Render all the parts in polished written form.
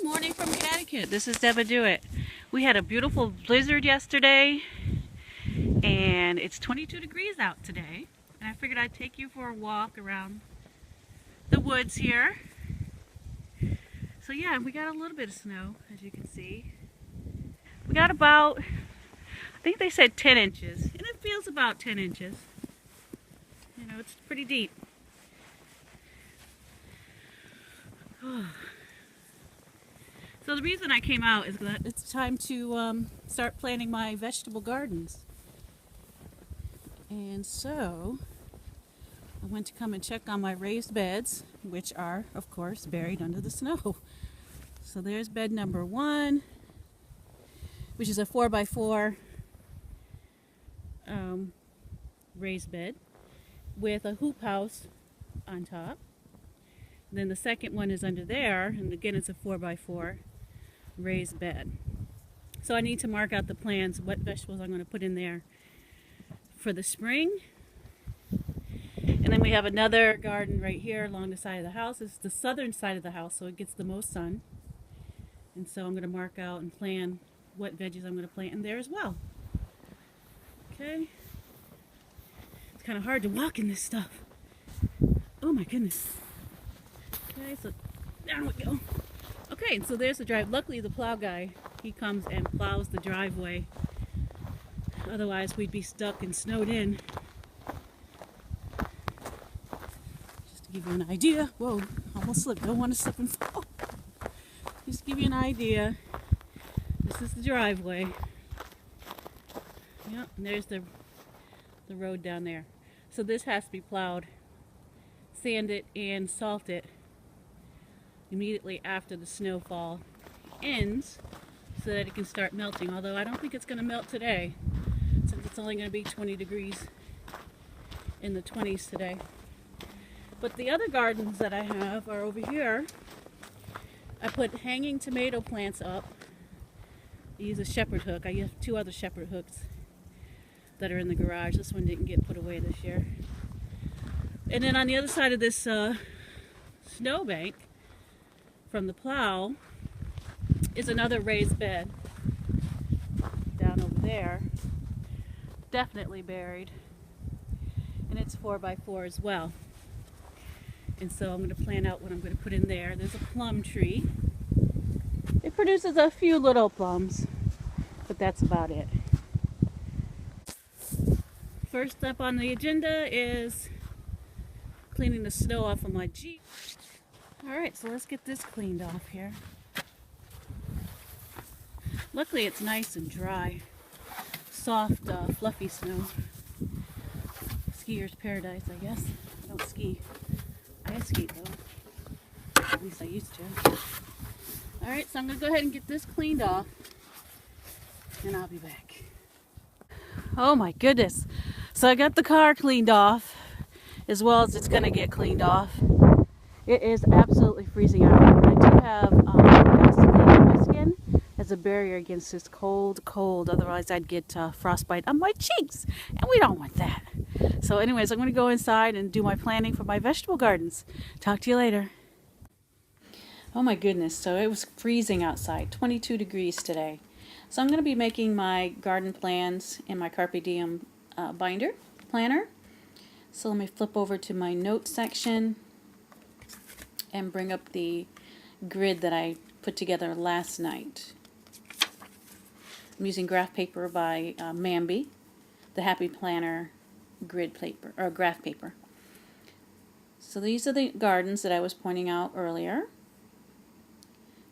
morning from Connecticut. This is Deba Do It. We had a beautiful blizzard yesterday, and it's 22 degrees out today. And I figured I'd take you for a walk around the woods here. So yeah, we got a little bit of snow, as you can see. We got about, I think they said 10 inches, and it feels about 10 inches. You know, it's pretty deep. So the reason I came out is that it's time to start planting my vegetable gardens. And so I went to come and check on my raised beds, which are, of course, buried under the snow. So there's bed number 1, which is a 4x4 raised bed with a hoop house on top. And then the second one is under there, and again it's a 4x4 raised bed. So I need to mark out the plans, what vegetables I'm going to put in there for the spring. And then we have another garden right here along the side of the house. It's the southern side of the house, so it gets the most sun. And so I'm going to mark out and plan what veggies I'm going to plant in there as well. Okay. It's kind of hard to walk in this stuff. Oh my goodness. Okay, so down we go. Okay, so there's the drive. Luckily the plow guy, he comes and plows the driveway. Otherwise we'd be stuck and snowed in. Just to give you an idea. Whoa, almost slipped. Don't want to slip and fall. Just to give you an idea. This is the driveway. Yep, and there's the road down there. So this has to be plowed, sanded, and salted immediately after the snowfall ends so that it can start melting. Although I don't think it's going to melt today, since it's only going to be 20 degrees in the 20s today. But the other gardens that I have are over here. I put hanging tomato plants up. I use a shepherd hook. I have 2 other shepherd hooks that are in the garage. This one didn't get put away this year. And then on the other side of this snowbank from the plow is another raised bed down over there, definitely buried, and it's 4x4 as well. And so I'm going to plan out what I'm going to put in there. There's a plum tree. It produces a few little plums, but that's about it. First up on the agenda is cleaning the snow off of my Jeep. Alright, so let's get this cleaned off here. Luckily it's nice and dry. Soft, fluffy snow. Skier's paradise, I guess. I don't ski. I skate though. At least I used to. Alright, so I'm going to go ahead and get this cleaned off. And I'll be back. Oh my goodness. So I got the car cleaned off, as well as it's going to get cleaned off. It is absolutely freezing out. I do have Vaseline on my skin as a barrier against this cold. Otherwise I'd get frostbite on my cheeks, and we don't want that. So anyways, I'm going to go inside and do my planning for my vegetable gardens. Talk to you later. Oh my goodness, so it was freezing outside, 22 degrees today. So I'm going to be making my garden plans in my Carpe Diem binder planner. So let me flip over to my notes section and bring up the grid that I put together last night. I'm using graph paper by Mambi, the Happy Planner grid paper, or graph paper. So these are the gardens that I was pointing out earlier.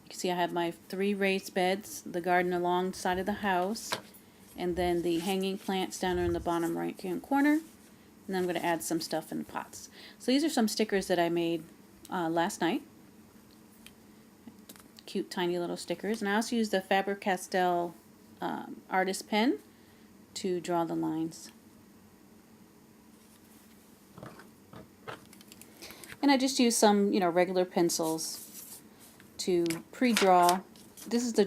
You can see I have my 3 raised beds, the garden alongside of the house, and then the hanging plants down in the bottom right hand corner. And then I'm going to add some stuff in the pots. So these are some stickers that I made last night. Cute tiny little stickers. And I also used the Faber-Castell artist pen to draw the lines. And I just used some, regular pencils to pre-draw. This is the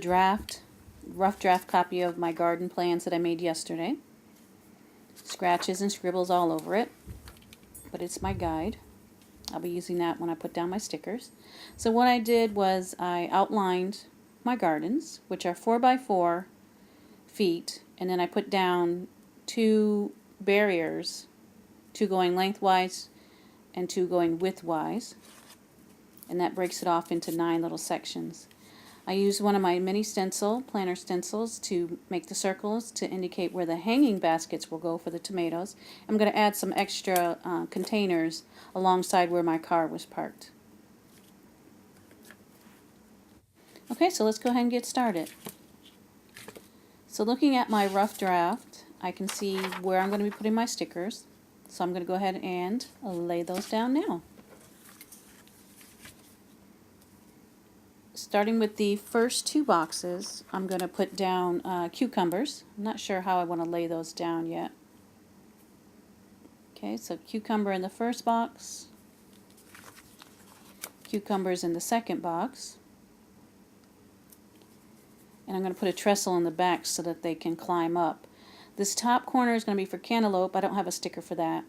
rough draft copy of my garden plans that I made yesterday. Scratches and scribbles all over it, but it's my guide. I'll be using that when I put down my stickers. So what I did was I outlined my gardens, which are 4 by 4 feet, and then I put down 2 barriers, 2 going lengthwise and 2 going widthwise, and that breaks it off into 9 little sections. I used one of my mini planner stencils to make the circles to indicate where the hanging baskets will go for the tomatoes. I'm going to add some extra containers alongside where my car was parked. Okay, so let's go ahead and get started. So looking at my rough draft, I can see where I'm going to be putting my stickers. So I'm going to go ahead and lay those down now. Starting with the first 2 boxes, I'm going to put down cucumbers. I'm not sure how I want to lay those down yet. Okay, so cucumber in the first box, cucumbers in the second box, and I'm going to put a trestle in the back so that they can climb up. This top corner is going to be for cantaloupe. I don't have a sticker for that.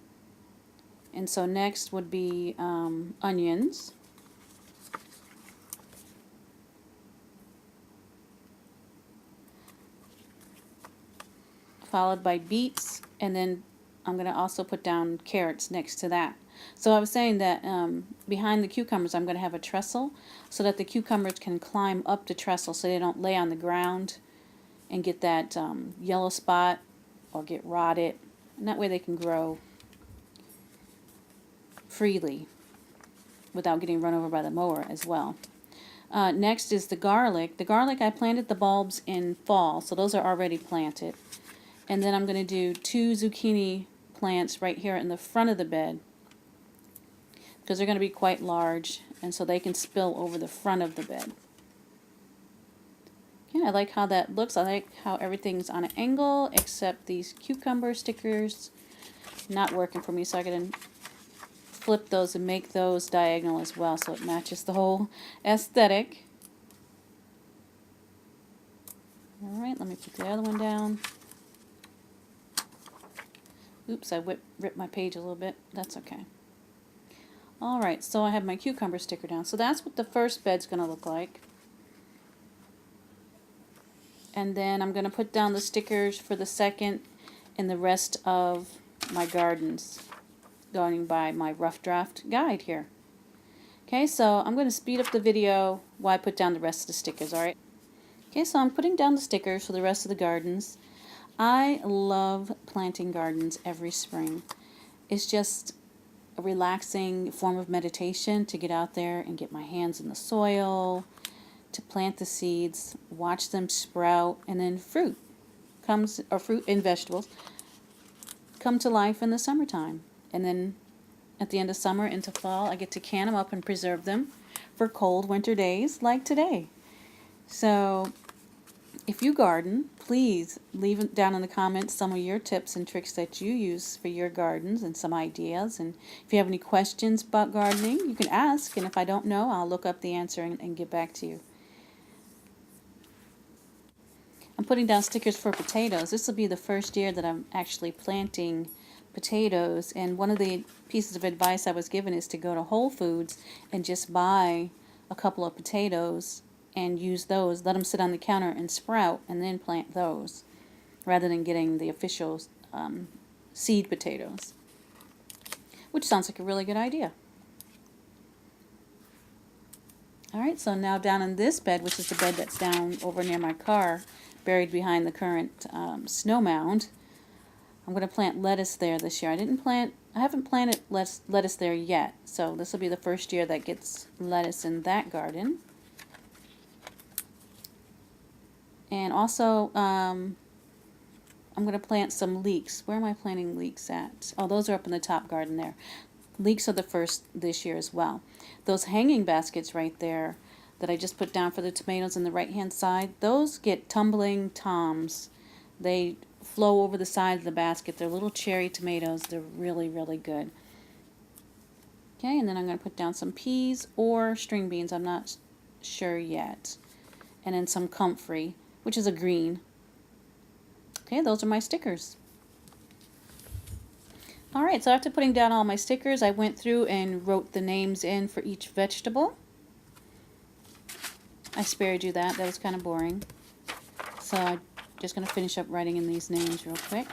And so next would be onions. Followed by beets, and then I'm going to also put down carrots next to that. So I was saying that behind the cucumbers I'm going to have a trestle so that the cucumbers can climb up the trestle so they don't lay on the ground and get that yellow spot or get rotted, and that way they can grow freely without getting run over by the mower as well. Next is the garlic. The garlic, I planted the bulbs in fall, so those are already planted. And then I'm going to do 2 zucchini plants right here in the front of the bed because they're going to be quite large, and so they can spill over the front of the bed. Okay, I like how that looks. I like how everything's on an angle except these cucumber stickers not working for me, so I'm going to flip those and make those diagonal as well so it matches the whole aesthetic. Alright, let me put the other one down. Oops, I ripped my page a little bit. That's okay. Alright, so I have my cucumber sticker down. So that's what the first bed's going to look like. And then I'm going to put down the stickers for the second and the rest of my gardens, going by my rough draft guide here. Okay, so I'm going to speed up the video while I put down the rest of the stickers, alright? Okay, so I'm putting down the stickers for the rest of the gardens. I love planting gardens every spring. It's just a relaxing form of meditation to get out there and get my hands in the soil, to plant the seeds, watch them sprout, and then fruit and vegetables come to life in the summertime. And then at the end of summer into fall, I get to can them up and preserve them for cold winter days like today. So if you garden, please leave down in the comments some of your tips and tricks that you use for your gardens and some ideas. And if you have any questions about gardening, you can ask, and if I don't know, I'll look up the answer and get back to you. I'm putting down stickers for potatoes. This will be the first year that I'm actually planting potatoes, and one of the pieces of advice I was given is to go to Whole Foods and just buy a couple of potatoes and use those, let them sit on the counter and sprout, and then plant those, rather than getting the official seed potatoes, which sounds like a really good idea. Alright, so now down in this bed, which is the bed that's down over near my car, buried behind the current snow mound, I'm going to plant lettuce there this year. I haven't planted lettuce there yet, so this will be the first year that gets lettuce in that garden. And also, I'm going to plant some leeks. Where am I planting leeks at? Oh, those are up in the top garden there. Leeks are the first this year as well. Those hanging baskets right there that I just put down for the tomatoes on the right-hand side, those get tumbling toms. They flow over the side of the basket. They're little cherry tomatoes. They're really, really good. Okay, and then I'm going to put down some peas or string beans. I'm not sure yet. And then some comfrey, which is a green. Okay, those are my stickers. Alright, so after putting down all my stickers, I went through and wrote the names in for each vegetable. I spared you that. That was kind of boring. So I'm just going to finish up writing in these names real quick.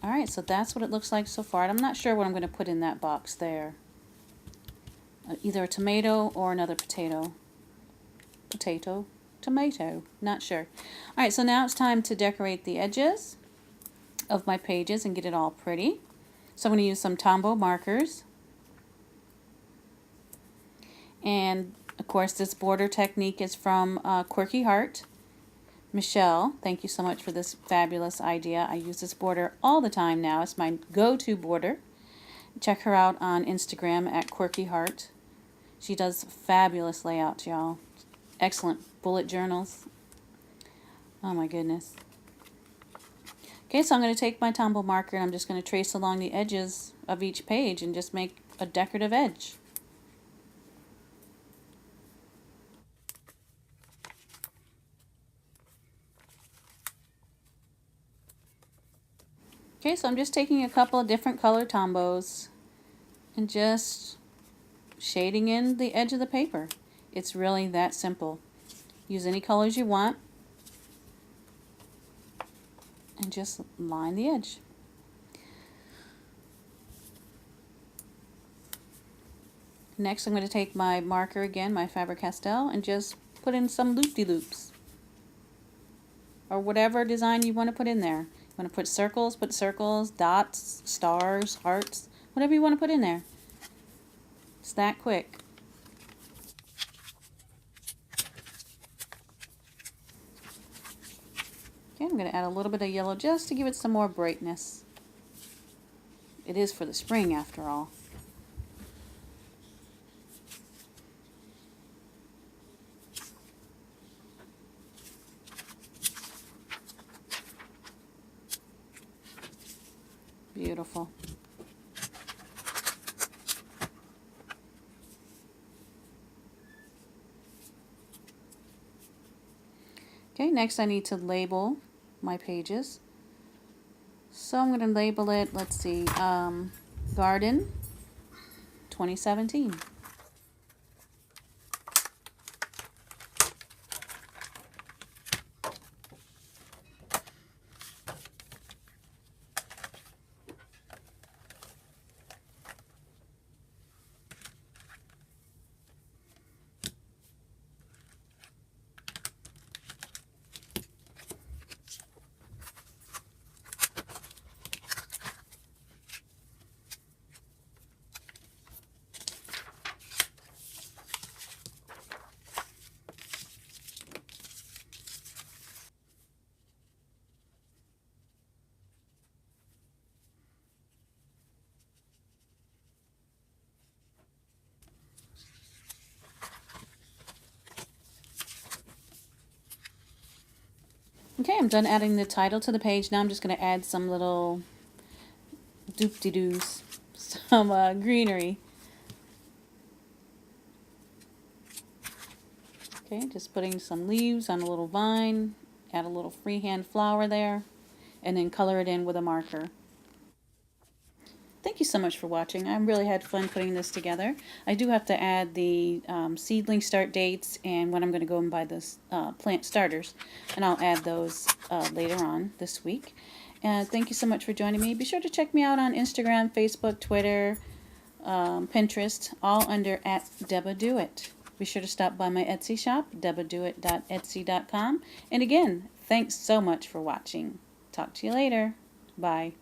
Alright, so that's what it looks like so far. And I'm not sure what I'm going to put in that box there. Either a tomato or another potato. Tomato, not sure. Alright, so now it's time to decorate the edges of my pages and get it all pretty. So I'm going to use some Tombow markers. And of course this border technique is from Quirky Heart. Michelle, thank you so much for this fabulous idea. I use this border all the time now. It's my go-to border. Check her out on Instagram at Quirky Heart. She does fabulous layouts, y'all. Excellent bullet journals. Oh my goodness. Okay, so I'm going to take my Tombow marker and I'm just going to trace along the edges of each page and just make a decorative edge. Okay, so I'm just taking a couple of different color Tombows and just shading in the edge of the paper. It's really that simple. Use any colors you want and just line the edge. Next I'm going to take my marker again, my Faber-Castell, and just put in some loop-de-loops. Or whatever design you want to put in there. You want to put circles, dots, stars, hearts, whatever you want to put in there. It's that quick. Okay, I'm going to add a little bit of yellow just to give it some more brightness. It is for the spring after all. Beautiful. Okay, next I need to label my pages. So I'm going to label it, let's see, Garden 2017. Okay, I'm done adding the title to the page. Now I'm just going to add some little doop-de-doos, some greenery. Okay, just putting some leaves on a little vine, add a little freehand flower there, and then color it in with a marker. Thank you so much for watching. I really had fun putting this together. I do have to add the seedling start dates and when I'm going to go and buy the plant starters. And I'll add those later on this week. And thank you so much for joining me. Be sure to check me out on Instagram, Facebook, Twitter, Pinterest, all under @DebaDoIt. Be sure to stop by my Etsy shop, debadoit.etsy.com. And again, thanks so much for watching. Talk to you later. Bye.